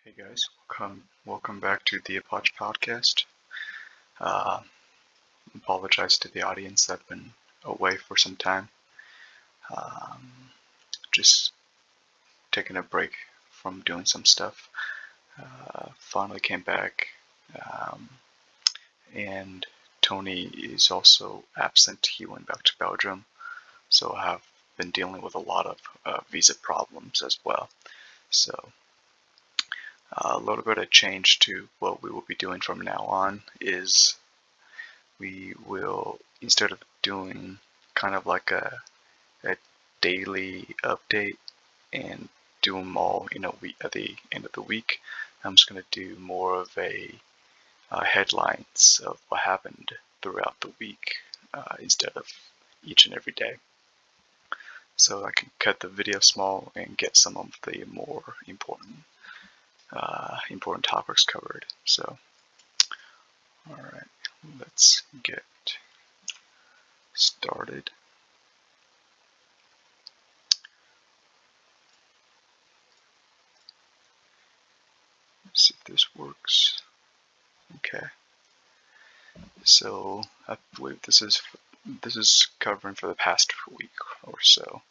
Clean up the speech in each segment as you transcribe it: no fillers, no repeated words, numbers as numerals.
Hey guys, welcome back to the Apache Podcast. Uh, Apologize to the audience. I've been away for some time. Um, just taking a break from doing some stuff. Finally came back, um, and Tony is also absent. He went back to Belgium, so I have been dealing with a lot of visa problems as well. So a little bit of change to what we will be doing from now on is we will, instead of doing kind of like a daily update and do them all at the end of the week, I'm just going to do more of a headlines of what happened throughout the week instead of each and every day. So I can cut the video small and get some of the more important topics covered. So, all right, let's get started. Let's see if this works. Okay. So I believe this is covering for the past week or so.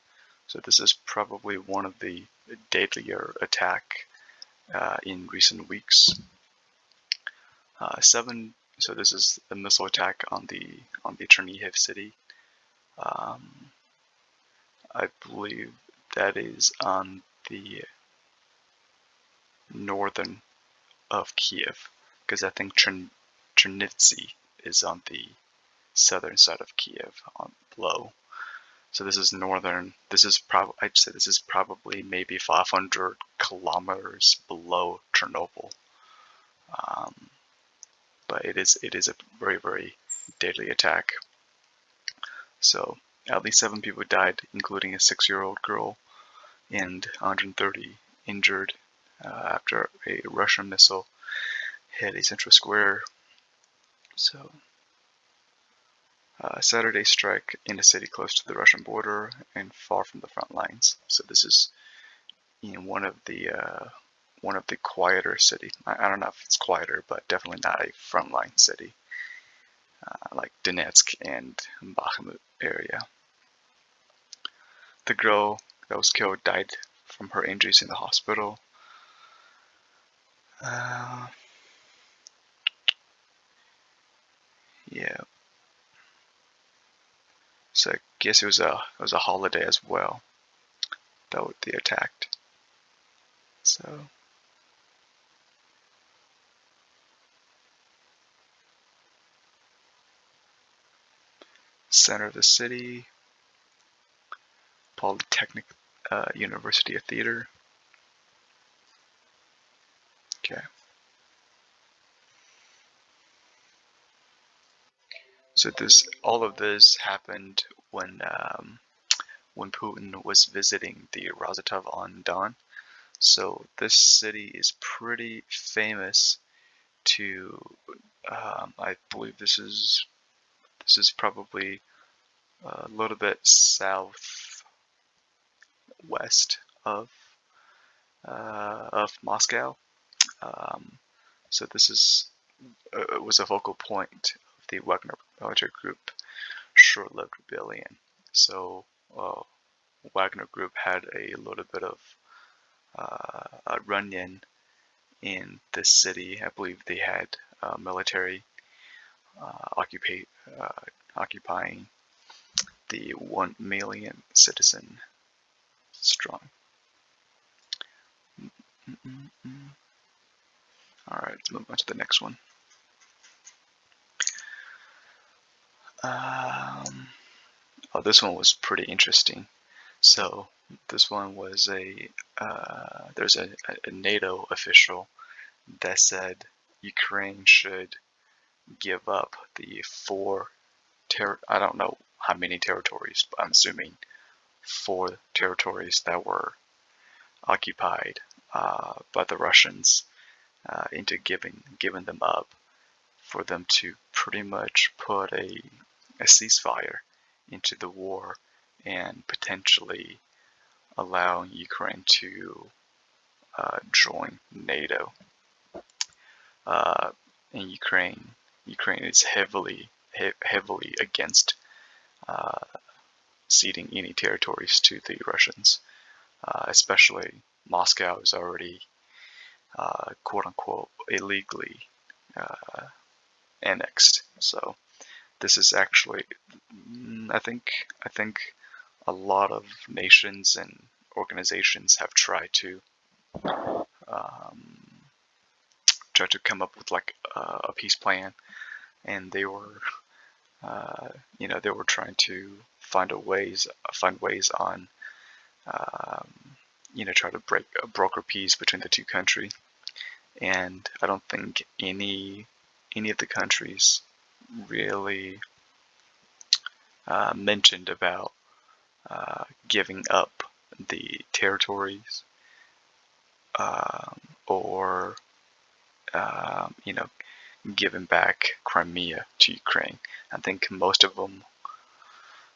So this is probably one of the deadlier attack in recent weeks. So this is the missile attack on the Chernihiv city. I believe that is on the northern of Kiev, because I think Chernivtsi is on the southern side of Kiev, on below. So this is northern. I'd say this is probably maybe 500 kilometers below Chernobyl. But it is a very, very deadly attack. So at least 7 people died, including a 6-year-old girl, and 130 injured after a Russian missile hit a central square. So Saturday strike in a city close to the Russian border and far from the front lines. So this is one of the quieter city. I don't know if it's quieter, but definitely not a frontline city like Donetsk and Bakhmut area. The girl that was killed died from her injuries in the hospital. Yeah. So I guess it was a holiday as well that they attacked. So center of the city, Polytechnic University of Theater. Okay. So all of this happened when Putin was visiting the Rostov-on-Don. So this city is pretty famous to. I believe this is probably a little bit southwest of Moscow. So this was a focal point of the Wagner military group short-lived rebellion. So Wagner Group had a little bit of a run-in in this city. I believe they had military occupying the 1 million citizen strong. All right, let's move on to the next one. This one was pretty interesting. So this one was there's a NATO official that said Ukraine should give up the I don't know how many territories, but I'm assuming 4 territories that were occupied by the Russians into giving them up for them to pretty much put a ceasefire into the war and potentially allowing Ukraine to join NATO. In Ukraine is heavily against ceding any territories to the Russians. Especially Moscow is already quote unquote illegally annexed. So this is actually, I think a lot of nations and organizations have tried to come up with like a peace plan, and they were they were trying to find ways on try to broker peace between the two countries. And I don't think any of the countries really mentioned about giving up the territories or giving back Crimea to Ukraine. I think most of them,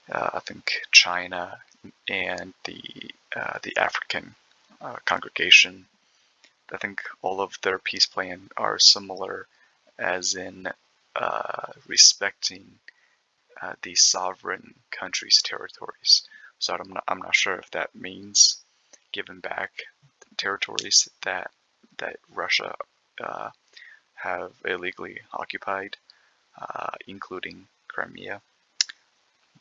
I think China and the African congregation, I think all of their peace plan are similar, as in respecting the sovereign country's territories. So I'm not sure if that means giving back territories that Russia have illegally occupied, including Crimea.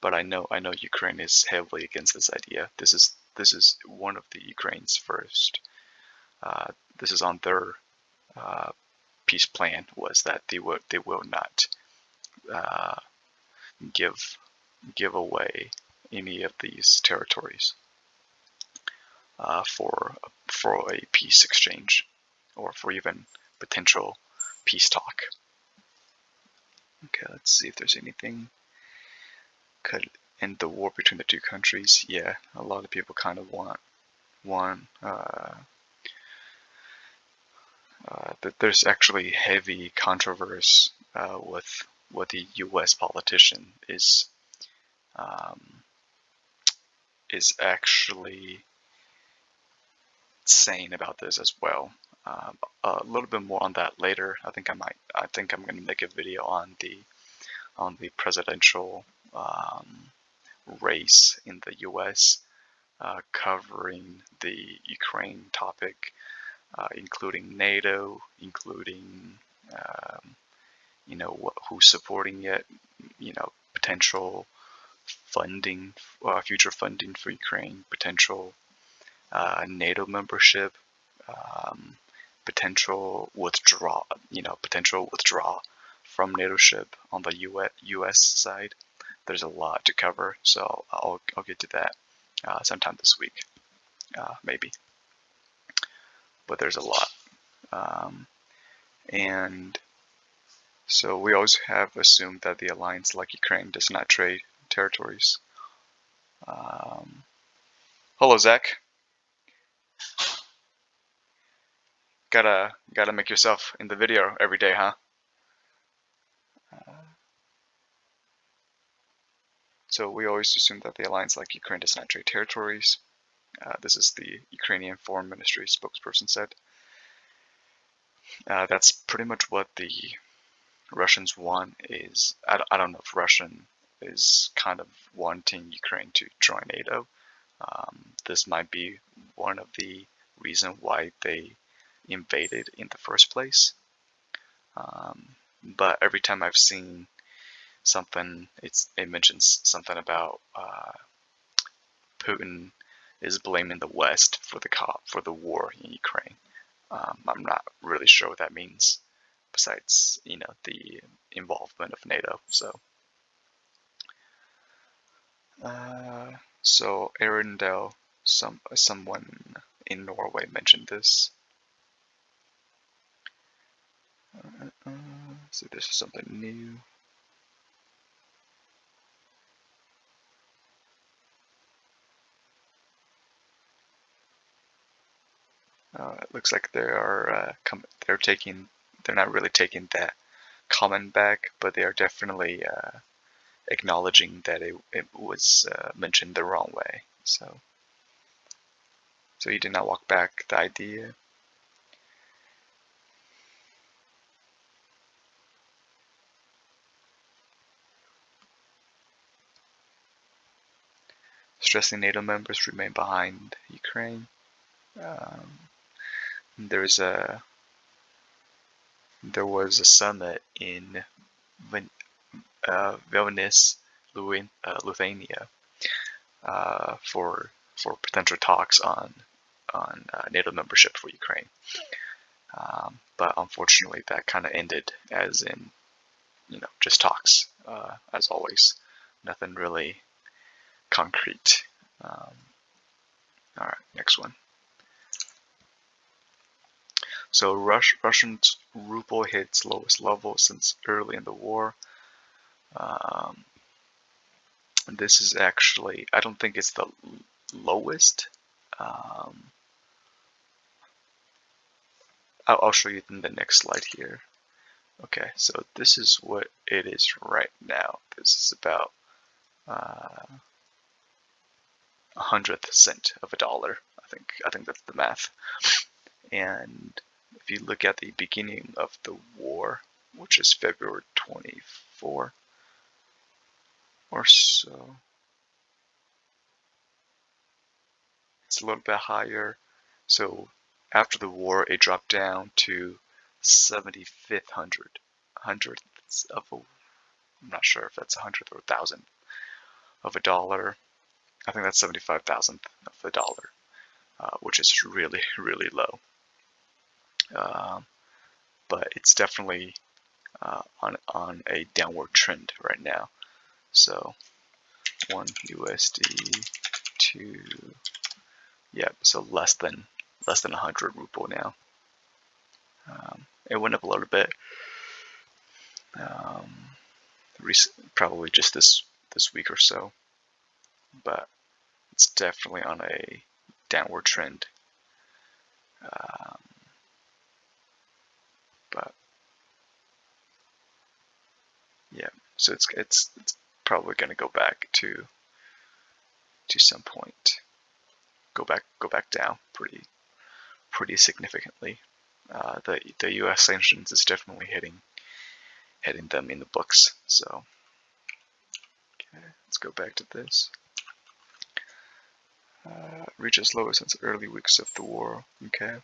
But I know Ukraine is heavily against this idea. This is one of the Ukraine's first. This is on their peace plan, was that they will not give away any of these territories for a peace exchange, or for even potential peace talk. Okay, let's see if there's anything could end the war between the two countries. Yeah, a lot of people kind of want one. There's actually heavy controversy with what the U.S. politician is actually saying about this as well. A little bit more on that later. I think I'm going to make a video on the presidential race in the U.S., covering the Ukraine topic, including NATO, including who's supporting it, potential funding, future funding for Ukraine, potential NATO membership, potential withdrawal from NATOship on the U.S. side. There's a lot to cover, so I'll get to that sometime this week, maybe. But there's a lot, and so we always have assumed that the alliance, like Ukraine, does not trade territories. Hello, Zach. Gotta make yourself in the video every day, huh? So we always assume that the alliance, like Ukraine, does not trade territories. This is the Ukrainian Foreign Ministry spokesperson said. That's pretty much what the Russians want. Is I don't know if Russian is kind of wanting Ukraine to join NATO. This might be one of the reasons why they invaded in the first place. But every time I've seen something, it mentions something about Putin is blaming the West for the war in Ukraine. I'm not really sure what that means, besides the involvement of NATO. So Arendelle, someone in Norway mentioned this. So this is something new. It looks like they're not really taking that comment back, but they are definitely acknowledging that it was mentioned the wrong way. So he did not walk back the idea. stressing NATO members remain behind Ukraine. There was a summit in Vilnius, Lithuania, for potential talks on NATO membership for Ukraine. But unfortunately, that kind of ended as in, just talks, as always. Nothing really concrete. All right, next one. So Russian ruble hits lowest level since early in the war. This is actually, I don't think it's the lowest. I'll show you in the next slide here. Okay, so this is what it is right now. This is about 100th cent of a dollar. I think that's the math. And if you look at the beginning of the war, which is February 24 or so, it's a little bit higher. So after the war, it dropped down to 75th hundredths of a, I'm not sure if that's a hundredth or 1,000th of a dollar. I think that's 75,000th of the dollar, which is really, really low. But it's definitely on a downward trend right now. So 1 USD to, yeah, so less than 100 ruble now. It went up a little bit, probably just this week or so, but it's definitely on a downward trend. But yeah, so it's probably going to go back to some point, go back down pretty significantly. The U.S. sanctions is definitely hitting them in the books. So okay, let's go back to this. Reaches lowest since early weeks of the war. Okay,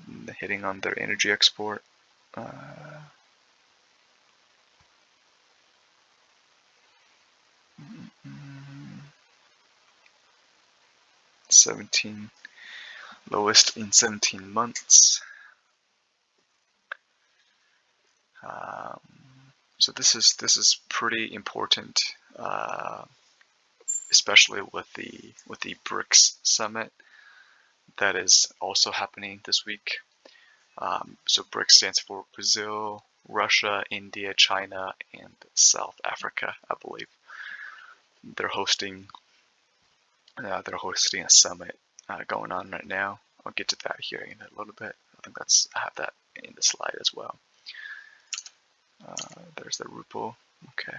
and hitting on their energy export. 17 lowest in 17 months. So this is pretty important, especially with the BRICS summit that is also happening this week. So BRICS stands for Brazil, Russia, India, China, and South Africa, I believe. They're hosting a summit going on right now. I'll get to that here in a little bit. I have that in the slide as well. There's the ruble. Okay.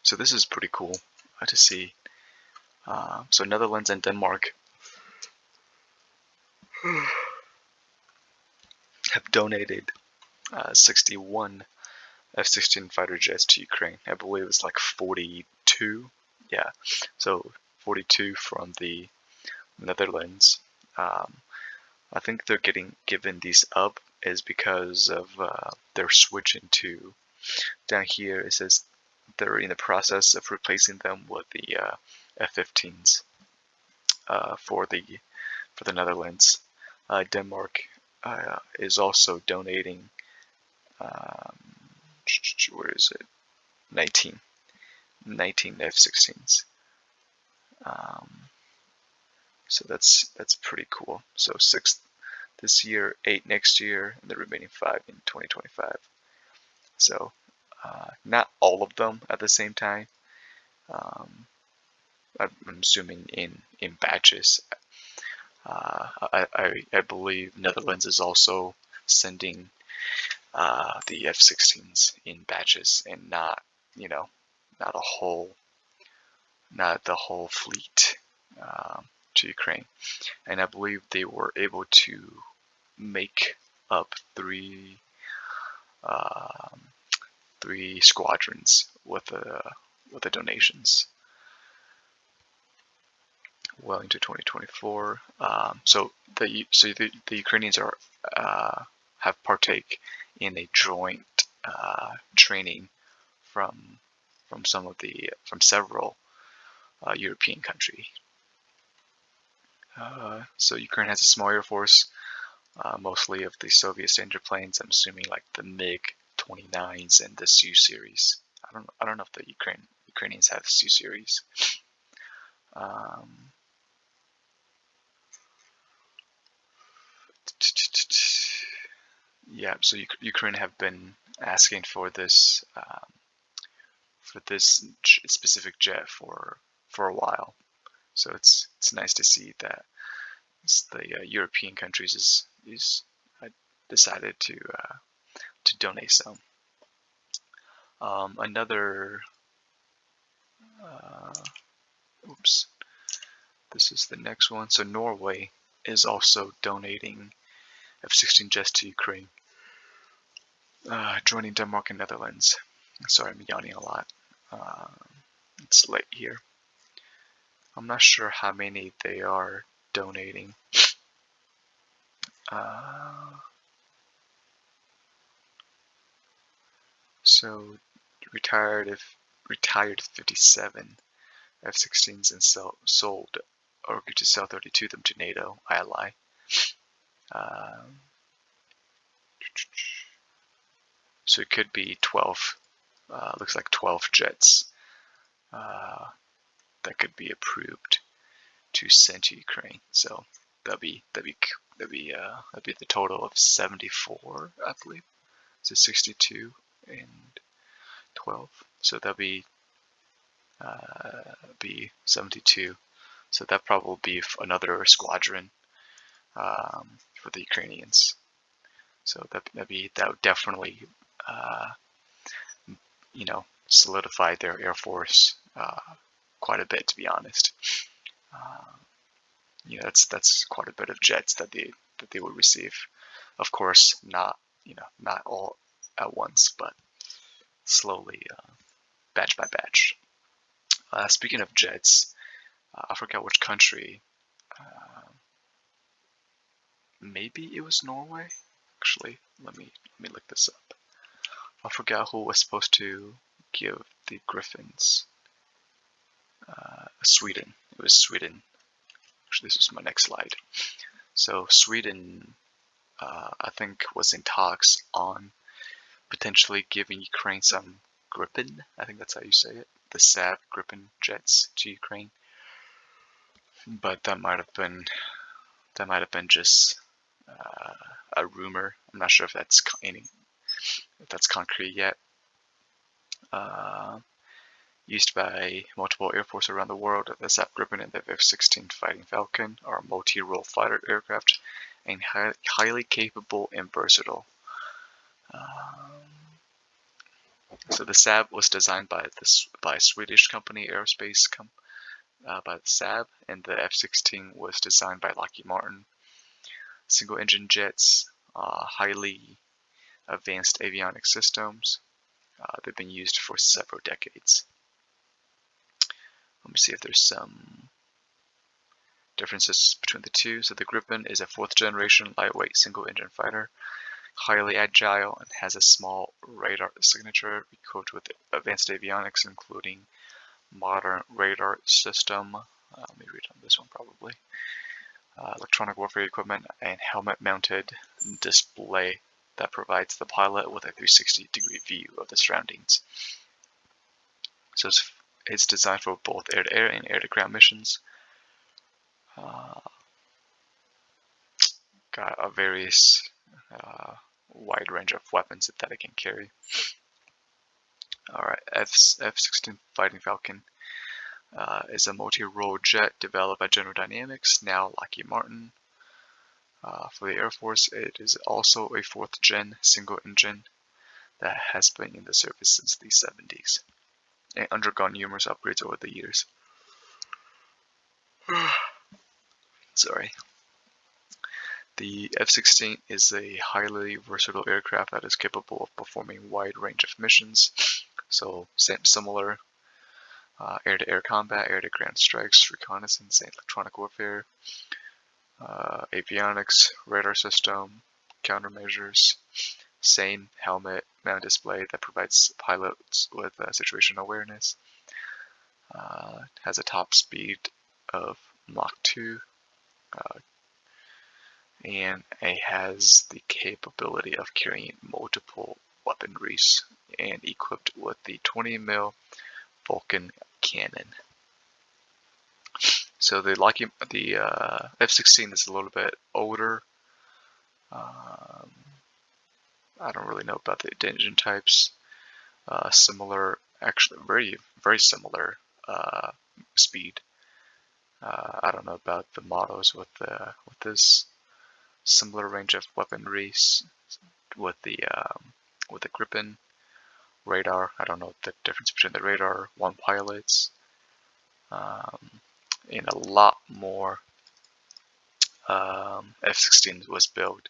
So this is pretty cool to see. So Netherlands and Denmark have donated 61 F-16 fighter jets to Ukraine. I believe it's like 42. Yeah, so 42 from the Netherlands. I think they're getting given these up is because of they're switching to, down here it says they're in the process of replacing them with the F-15s for the Netherlands. Denmark is also donating, where is it? 19 F-16s. So that's pretty cool. So 6 this year, 8 next year, and the remaining 5 in 2025. So not all of them at the same time. I'm assuming in batches. I believe Netherlands is also sending the F-16s in batches and not the whole fleet to Ukraine. And I believe they were able to make up 3 squadrons with the donations. well into 2024. So the Ukrainians have partake in a joint training from from several European countries. So Ukraine has a small air force, mostly of the Soviet Standard planes. I'm assuming like the MiG-29s and the Su series. I don't know if the Ukrainians have Su series. Yeah, so Ukraine have been asking for this specific jet for a while. So it's nice to see that the European countries is decided to donate some. Another oops, this is the next one. So Norway is also donating F-16 jets to Ukraine, joining Denmark and Netherlands. Sorry, I'm yawning a lot. It's late here. I'm not sure how many they are donating. So retired 57 F-16s and sold, or agreed to sell 32 of them to NATO ally. So it could be 12. Looks like 12 jets that could be approved to send to Ukraine. So that'd be the total of 74, I believe. So 62 and 12. So that'll be 72. So that probably be another squadron for the Ukrainians. So that would definitely solidify their air force quite a bit, to be honest. That's quite a bit of jets that they would receive. Of course, not all at once, but slowly, batch by batch. Speaking of jets, I forgot which country. Maybe it was Norway. Actually, let me look this up. I forgot who was supposed to give the Griffins. Sweden. It was Sweden. Actually, this is my next slide. So Sweden, I think, was in talks on potentially giving Ukraine some Gripen. I think that's how you say it. The Saab Gripen jets to Ukraine. But that might have been just a rumor. I'm not sure if that's concrete yet. Used by multiple air forces around the world, the Saab Gripen and the F-16 Fighting Falcon are multi-role fighter aircraft and highly capable and versatile. So the Saab was designed by a Swedish company, aerospace by the Saab, and the F-16 was designed by Lockheed Martin. Single-engine jets, highly advanced avionics systems. They've been used for several decades. Let me see if there's some differences between the two. So the Gripen is a 4th-generation lightweight single-engine fighter, highly agile, and has a small radar signature equipped with advanced avionics, including modern radar system. Let me read on this one probably. Electronic warfare equipment and helmet-mounted display that provides the pilot with a 360-degree view of the surroundings. So it's designed for both air-to-air and air-to-ground missions. Got a various wide range of weapons that it can carry. Alright, F-16 Fighting Falcon is a multi-role jet developed by General Dynamics, now Lockheed Martin. For the Air Force, it is also a 4th-gen single-engine that has been in the service since the 70s and undergone numerous upgrades over the years. Sorry. The F-16 is a highly versatile aircraft that is capable of performing a wide range of missions. So similar air-to-air combat, air-to-ground strikes, reconnaissance, and electronic warfare, avionics, radar system, countermeasures, SANE helmet mount display that provides pilots with situational awareness, has a top speed of Mach 2, and it has the capability of carrying multiple weaponries and equipped with the 20mm Vulcan cannon. So the F-16 is a little bit older. I don't really know about the engine types. Similar, actually very, very similar speed. I don't know about the models with this similar range of weaponry with the Gripen radar. I don't know the difference between the radar, one pilots, and a lot more F-16 was built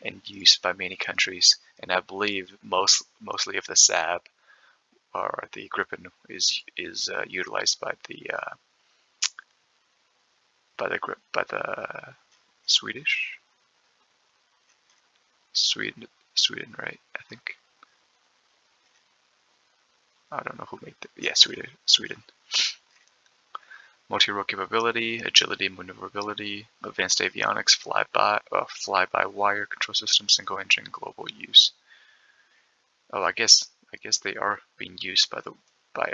and used by many countries, and I believe mostly of the SAB or the Gripen is utilized by the Sweden, right? I think. I don't know who made it. Yeah, Sweden. Multi-role capability, agility, maneuverability, advanced avionics, fly-by-wire control system, single engine, global use. Oh, I guess they are being used by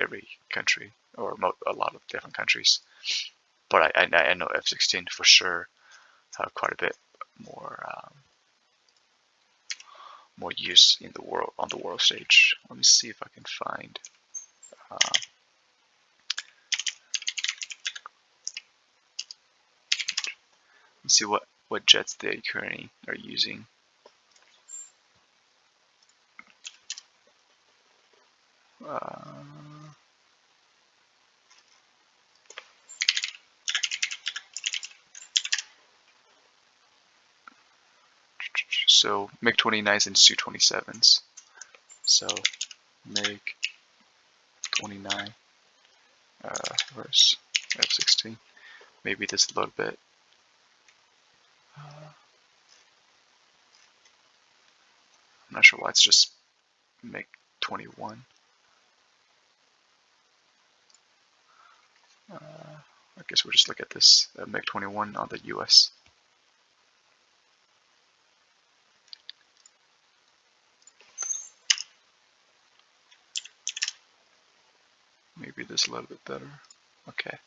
every country or a lot of different countries. But I know F-16 for sure have quite a bit more use in the world on the world stage. Let me see if I can find. Let's see what jets they currently are using. So MiG-29s and Su-27s. So MiG-29 versus F-16. Maybe this a little bit. I'm not sure why it's just MiG-21. I guess we'll just look at this MiG-21 on the US. Maybe this a little bit better. Okay.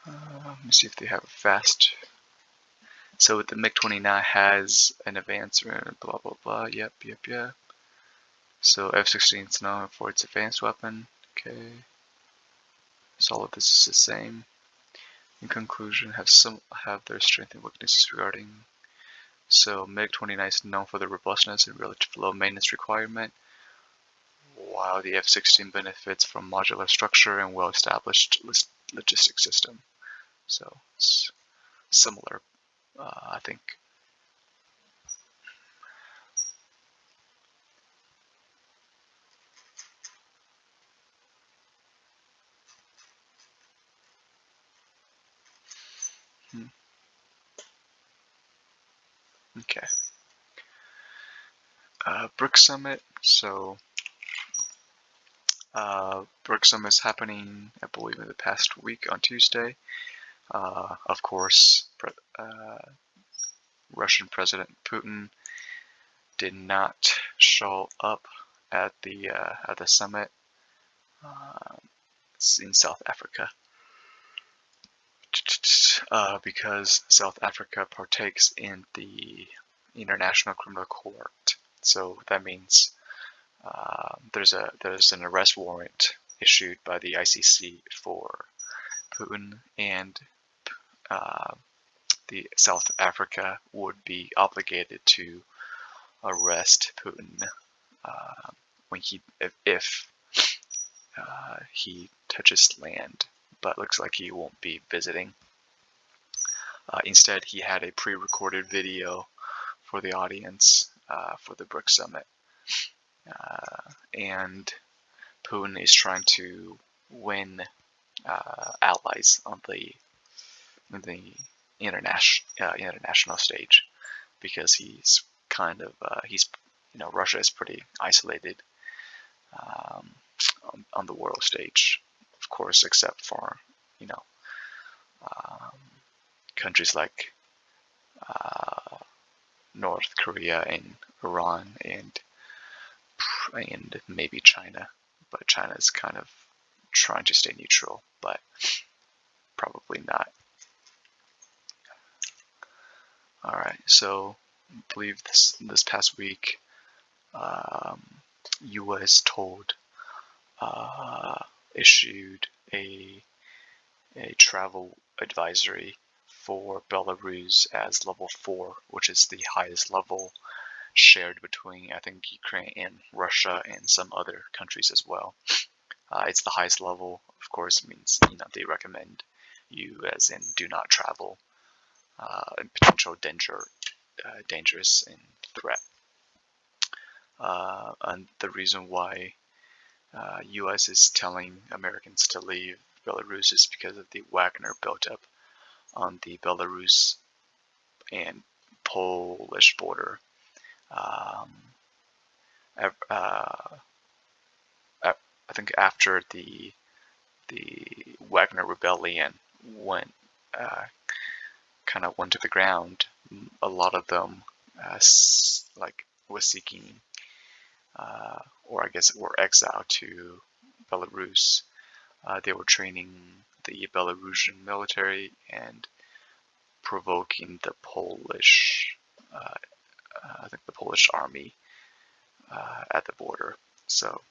Let me see if they have a fast. So the MiG-29 has an advanced, blah blah blah. Yep. So F-16 is known for its advanced weapon. Okay. So all of this is the same. In conclusion, have their strengths and weaknesses regarding. So MiG-29 is known for the robustness and relative low maintenance requirement, while the F-16 benefits from modular structure and well-established logistics system. So it's similar, I think. Okay. BRICS Summit. So BRICS Summit is happening, I believe, in the past week on Tuesday. Of course, Russian President Putin did not show up at the summit. It's in South Africa. Because South Africa partakes in the International Criminal Court, so that means there's an arrest warrant issued by the ICC for Putin, and the South Africa would be obligated to arrest Putin when if he touches land, but looks like he won't be visiting. Instead, he had a pre-recorded video for the audience for the BRICS Summit, and Putin is trying to win allies on the international stage, because he's kind of Russia is pretty isolated on the world stage, of course, except for um, countries like North Korea and Iran and maybe China, but China is kind of trying to stay neutral, but probably not. All right, so I believe this past week, U.S. issued a travel advisory for Belarus as level 4, which is the highest level shared between, I think, Ukraine and Russia and some other countries as well. It's the highest level, of course, means they recommend you as in do not travel, and potential dangerous and threat. And the reason why U.S. is telling Americans to leave Belarus is because of the Wagner buildup on the Belarus and Polish border. I think after the Wagner rebellion went to the ground, a lot of them was seeking or I guess were exiled to Belarus. They were training the Belarusian military and provoking the Polish, I think the Polish army at the border. So,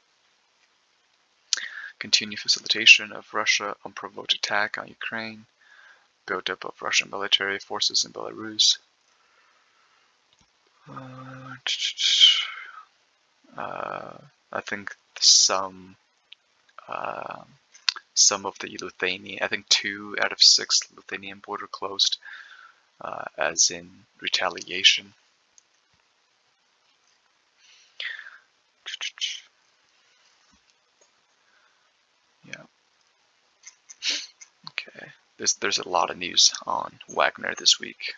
continued facilitation of Russia unprovoked attack on Ukraine, buildup of Russian military forces in Belarus. I think some of the Lithuanian, I think 2 out of 6 Lithuanian border closed as in retaliation. Yeah. Okay. There's a lot of news on Wagner this week.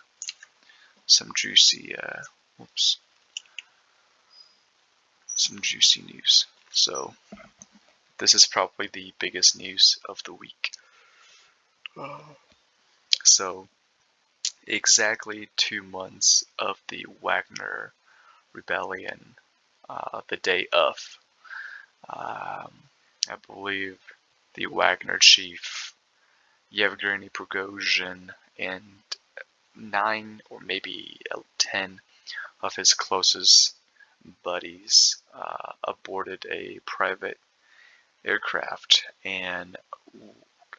Some juicy news. So this is probably the biggest news of the week. So exactly 2 months of the Wagner rebellion, the day of, I believe the Wagner chief Yevgeny Prigozhin and 9 or maybe 10 of his closest buddies aborted a private aircraft and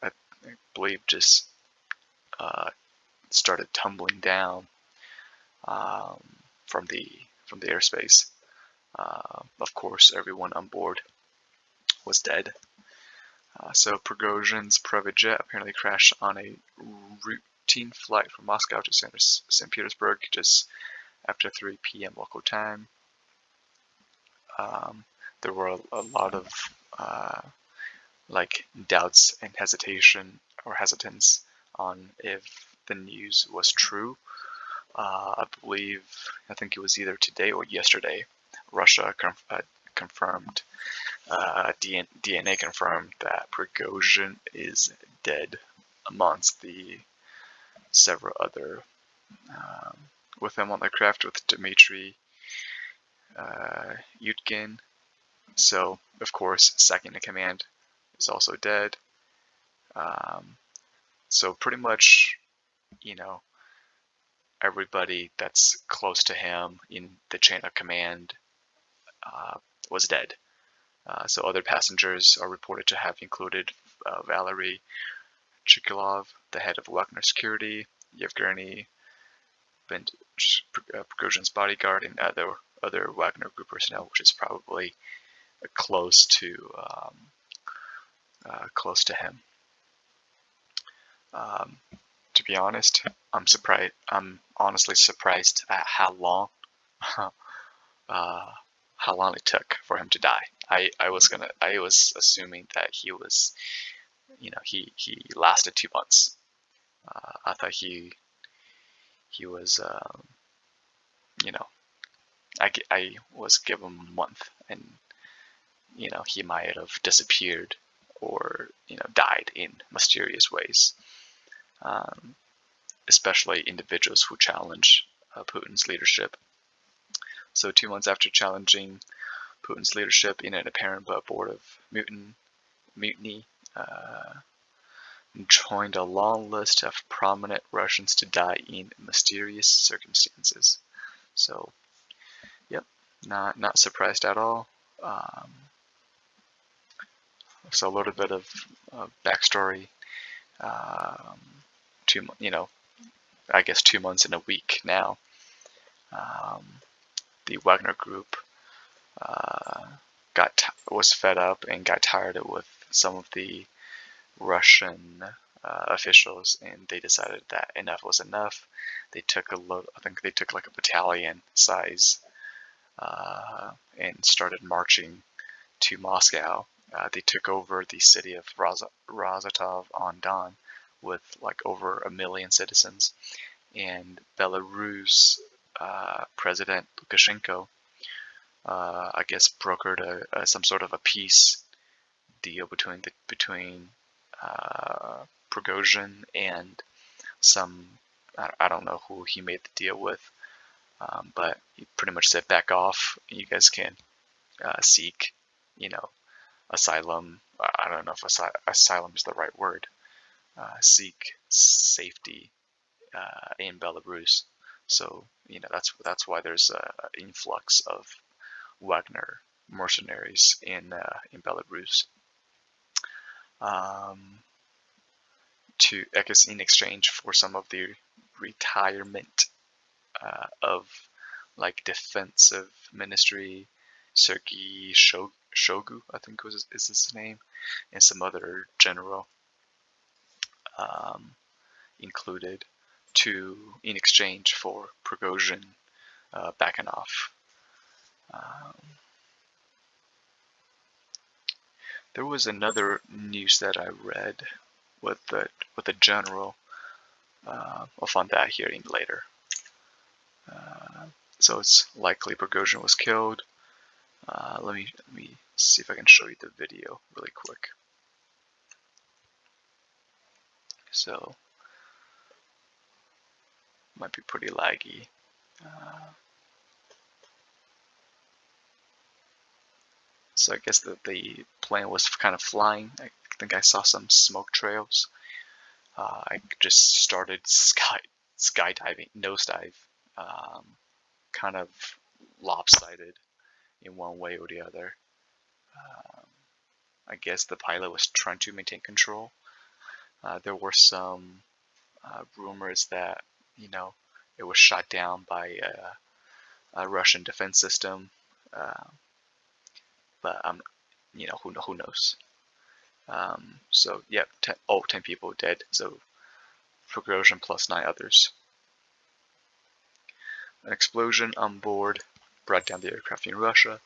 I believe just started tumbling down from the airspace. Of course, everyone on board was dead. So Prigozhin's private jet apparently crashed on a routine flight from Moscow to St. Petersburg just after 3 p.m. local time. There were a lot of doubts and hesitance on if the news was true. I think it was either today or yesterday, Russia confirmed, DNA confirmed that Prigozhin is dead, amongst the several other with him on the craft with Dmitry Yutkin. So, of course, second in command is also dead. So pretty much, everybody that's close to him in the chain of command was dead. So other passengers are reported to have included Valery Chikilov, the head of Wagner Security, Yevgeny Prigozhin's bodyguard, and other Wagner Group personnel, which is probably close to him. To be honest, I'm honestly surprised at how long it took for him to die. I was assuming that he was, he lasted 2 months. I thought he was, you know, I was given a month, and he might have disappeared or died in mysterious ways. Especially individuals who challenge Putin's leadership. So 2 months after challenging Putin's leadership in an apparent but abortive mutiny, joined a long list of prominent Russians to die in mysterious circumstances. So, yep, not surprised at all. So a little bit of backstory. I guess 2 months in a week now. The Wagner Group was fed up and got tired with some of the Russian officials, and they decided that enough was enough. They took I think they took like a battalion size, and started marching to Moscow. They took over the city of Rostov-on-Don with like over 1 million citizens, and Belarus President Lukashenko, I guess, brokered some sort of a peace deal between Prigozhin and some, I don't know who he made the deal with, but he pretty much said, back off. You guys can seek, asylum. I don't know if asylum is the right word. Seek safety in Belarus. So that's why there's an influx of Wagner mercenaries in Belarus. I guess in exchange for some of the retirement of like defensive ministry, Sergei Shoigu, I think is his name, and some other general included, in exchange for Prigozhin backing off. There was another news that I read with the general. I'll find that hearing later. So it's likely Prigozhin was killed. Let me see if I can show you the video really quick. So might be pretty laggy. So I guess that the plane was kind of flying. I think I saw some smoke trails. I just started skydiving, nosedive, kind of lopsided in one way or the other. I guess the pilot was trying to maintain control. There were some rumors that it was shot down by a Russian defense system, but who knows? So yeah, 10 people dead. So Prigozhin plus 9 others. An explosion on board brought down the aircraft in Russia.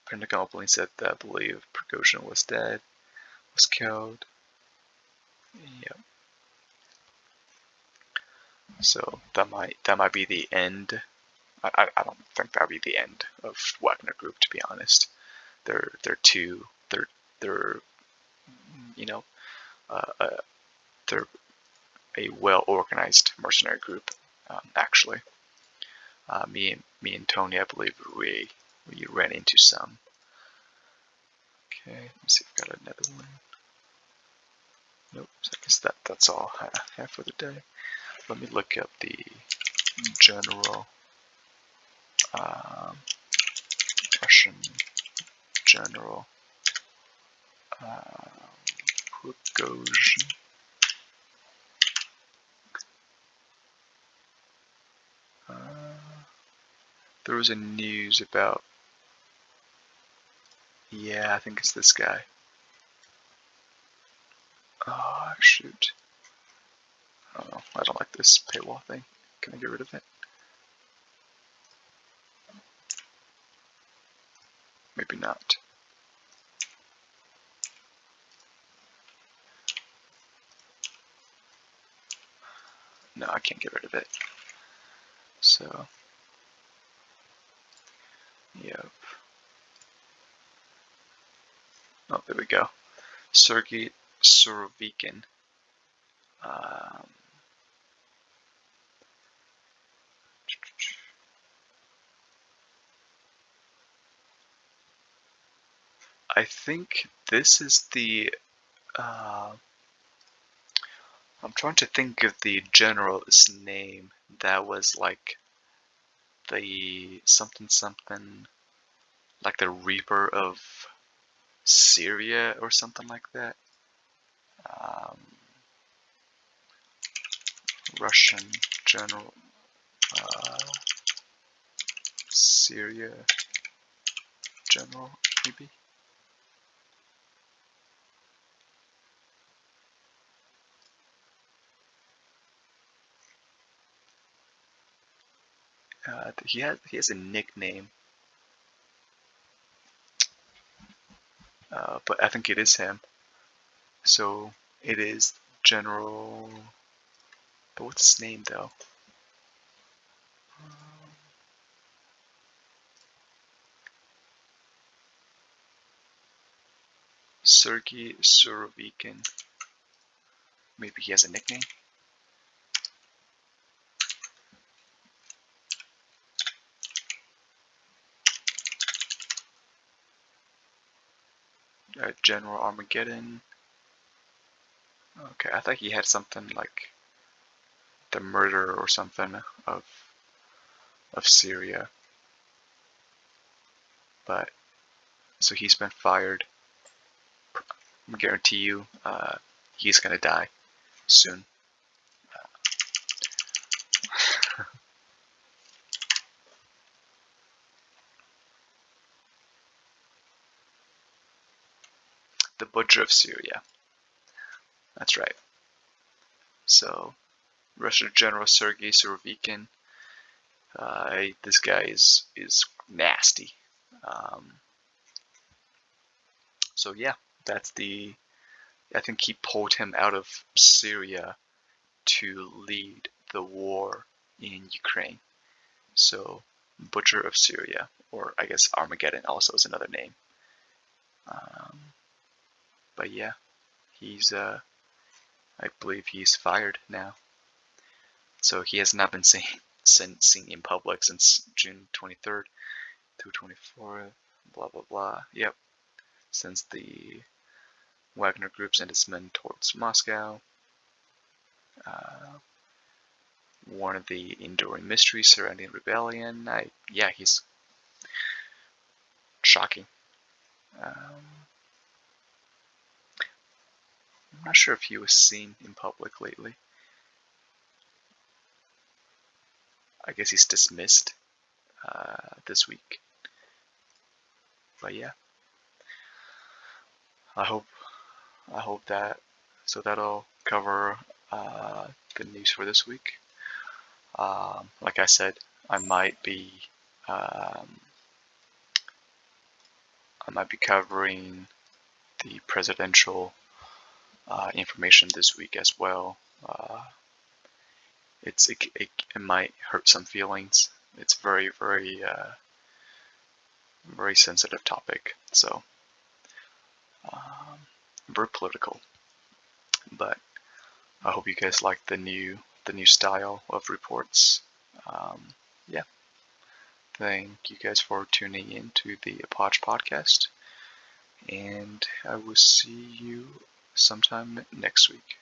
Pentagon openly said that I believe Prigozhin was killed. Yep. So that might be the end. I don't think that'd be the end of Wagner Group, to be honest. They're a well-organized mercenary group. Actually, me and Tony, I believe we ran into some. Okay, let me see if I've got another one. Nope, so I guess that's all I have for the day. Let me look up the general Russian general Prigozhin. There was a news about, yeah, I think it's this guy. Oh, shoot. Oh, I don't like this paywall thing. Can I get rid of it? maybe not. No, I can't get rid of it. So, yep. Oh, there we go. Sergei Surovikin. I think this is the. I'm trying to think of the general's name that was like the something something, like the Reaper of Syria or something like that. Russian general, Syria general, maybe. He has a nickname, but I think it is him. So it is General. But what's his name though? Sergei Surovikin. Maybe he has a nickname. General Armageddon. Okay, I thought he had something like the murder or something of Syria. But so he's been fired. I guarantee you, he's gonna die soon. The Butcher of Syria. That's right. So, Russian General Sergei Surovikin. This guy is nasty. So yeah, that's the. I think he pulled him out of Syria to lead the war in Ukraine. So, Butcher of Syria, or I guess Armageddon also is another name. But yeah, he's I believe he's fired now. So he has not been seen in public since June 23rd to 24th, blah blah blah. Yep, since the Wagner Group sent its men towards Moscow. One of the enduring mysteries surrounding rebellion. Yeah, he's shocking. I'm not sure if he was seen in public lately. I guess he's dismissed this week. But yeah, I hope that. So that'll cover the news for this week. Like I said, I might be covering the presidential information this week as well. It might hurt some feelings. It's very very sensitive topic, so very political. But I hope you guys like the new style of reports. Yeah, thank you guys for tuning in to the Apache Podcast, and I will see you sometime next week.